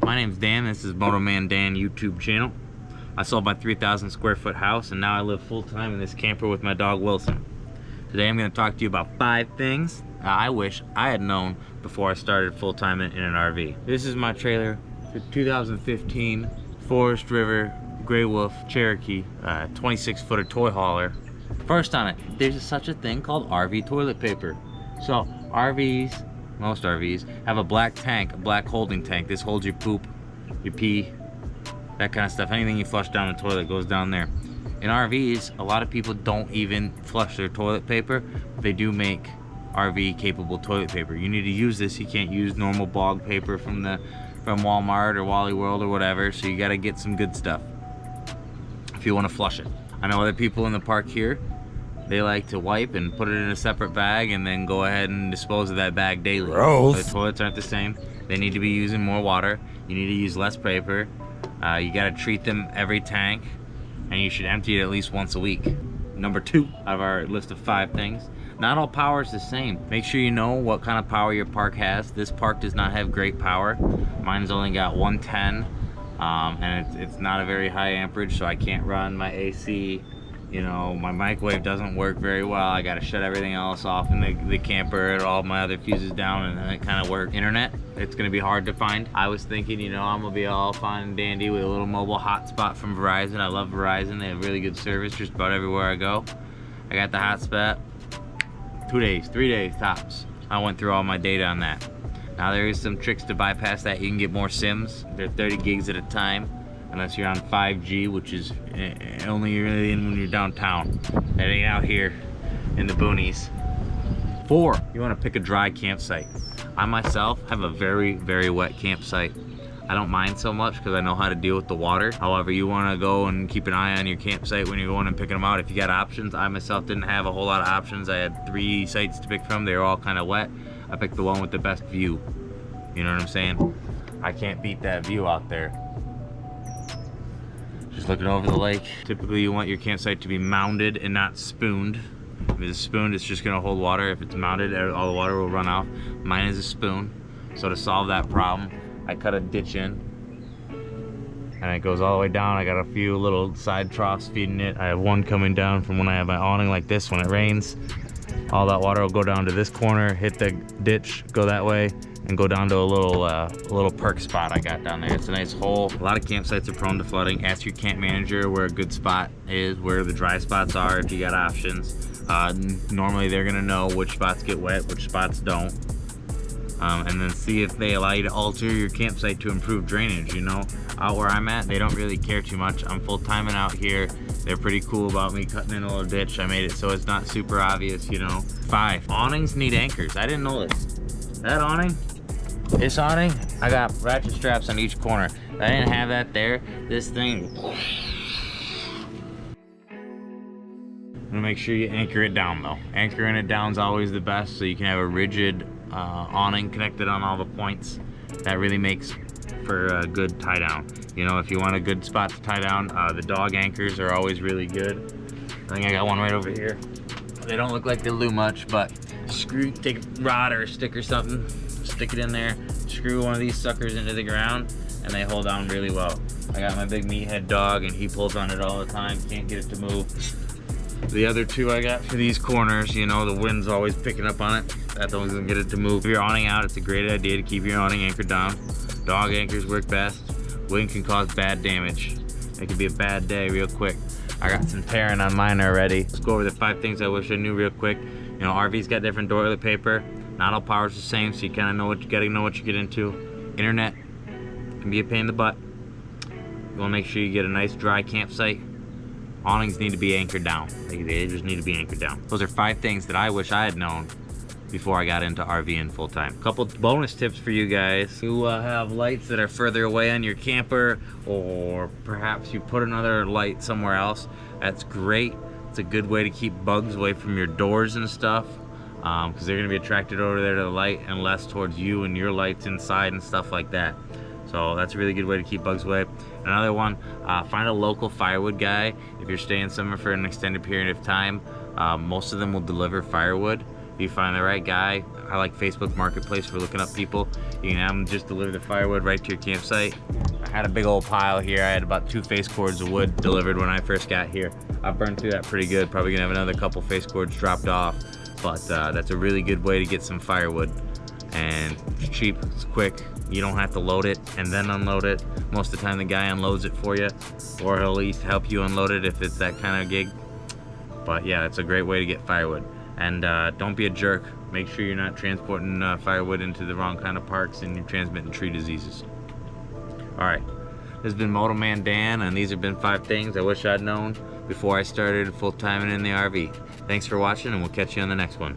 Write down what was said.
My name's Dan, this is Motoman Dan YouTube channel. I sold my 3,000 square foot house and now I live full time in this camper with my dog Wilson. Today I'm going to talk to you about 5 things I wish I had known before I started full time in an RV. This is my trailer, the 2015 Forest River Grey Wolf Cherokee 26-footer toy hauler. First on it, there's such a thing called RV toilet paper. So RVs, most RVs, have a black tank, a black holding tank. This holds your poop, your pee, that kind of stuff. Anything you flush down the toilet goes down there. In RVs, a lot of people don't even flush their toilet paper, but they do make RV capable toilet paper. You need to use this. You can't use normal bog paper from Walmart or Wally World or whatever, so you gotta get some good stuff if you want to flush it. I know other people in the park here, they like to wipe and put it in a separate bag and then go ahead and dispose of that bag daily. Gross. The toilets aren't the same. They need to be using more water. You need to use less paper. You gotta treat them every tank, and you should empty it at least once a week. Number 2 out of our list of 5 things, not all power is the same. Make sure you know what kind of power your park has. This park does not have great power. Mine's only got 110, and it's not a very high amperage, so I can't run my AC. You know, my microwave doesn't work very well. I gotta shut everything else off in the camper and all my other fuses down, and then it kind of works. Internet, it's gonna be hard to find. I was thinking, you know, I'm gonna be all fine and dandy with a little mobile hotspot from Verizon. I love Verizon. They have really good service just about everywhere I go. I got the hotspot. 2 days, 3 days tops. I went through all my data on that. Now there is some tricks to bypass that. You can get more SIMs. They're 30 gigs at a time, unless you're on 5G, which is only really in when you're downtown. That ain't out here in the boonies. 4, you want to pick a dry campsite. I myself have a very, very wet campsite. I don't mind so much because I know how to deal with the water. However, you want to go and keep an eye on your campsite when you're going and picking them out. If you got options, I myself didn't have a whole lot of options. I had 3 sites to pick from. They were all kind of wet. I picked the one with the best view. You know what I'm saying? I can't beat that view out there. Just looking over the lake. Typically you want your campsite to be mounded and not spooned. If it's spooned, it's just gonna hold water. If it's mounted, all the water will run off. Mine is a spoon. So to solve that problem, I cut a ditch in and it goes all the way down. I got a few little side troughs feeding it. I have one coming down from when I have my awning like this. When it rains, all that water will go down to this corner, hit the ditch, go that way, and go down to a little perk spot I got down there. It's a nice hole. A lot of campsites are prone to flooding. Ask your camp manager where a good spot is, where the dry spots are, if you got options. Normally they're gonna know which spots get wet, which spots don't. And then see if they allow you to alter your campsite to improve drainage. You know, out where I'm at, they don't really care too much. I'm full-time and out here. They're pretty cool about me cutting in a little ditch. I made it so it's not super obvious, you know. 5, awnings need anchors. I didn't know this. That awning, this awning, I got ratchet straps on each corner. If I didn't have that there, this thing. I'm gonna make sure you anchor it down though. Anchoring it down is always the best, so you can have a rigid awning connected on all the points. That really makes for a good tie down. You know, if you want a good spot to tie down, the dog anchors are always really good. I think I got one right over here. They don't look like they do much, but take a rod or a stick or something, stick it in there, screw one of these suckers into the ground, and they hold on really well. I got my big meathead dog and he pulls on it all the time, can't get it to move. The other 2 I got for these corners, you know, the wind's always picking up on it. That doesn't get it to move. If you're awning out, it's a great idea to keep your awning anchored down. Dog anchors work best. Wind can cause bad damage. It could be a bad day real quick. I got some tearing on mine already. Let's go over the 5 things I wish I knew real quick. You know, RV's got different toilet paper. Not all power's the same, so you kind of know what you gotta know what you get into. Internet can be a pain in the butt. You wanna make sure you get a nice dry campsite. Awnings need to be anchored down. They just need to be anchored down. Those are 5 things that I wish I had known before I got into RVing full time. Couple bonus tips for you guys who have lights that are further away on your camper, or perhaps you put another light somewhere else. That's great. It's a good way to keep bugs away from your doors and stuff, because they're gonna be attracted over there to the light and less towards you and your lights inside and stuff like that. So that's a really good way to keep bugs away. Another one, find a local firewood guy. If you're staying somewhere for an extended period of time, most of them will deliver firewood. If you find the right guy, I like Facebook Marketplace for looking up people. You can have them just deliver the firewood right to your campsite. I had a big old pile here. I had about 2 face cords of wood delivered when I first got here. I burned through that pretty good. Probably gonna have another couple face cords dropped off. But that's a really good way to get some firewood. And it's cheap, it's quick. You don't have to load it and then unload it. Most of the time the guy unloads it for you, or he'll at least help you unload it if it's that kind of gig. But yeah, it's a great way to get firewood. And don't be a jerk. Make sure you're not transporting firewood into the wrong kind of parks and you're transmitting tree diseases. All right, this has been Moto Man Dan, and these have been 5 things I wish I'd known before I started full-time in the RV. Thanks for watching, and we'll catch you on the next one.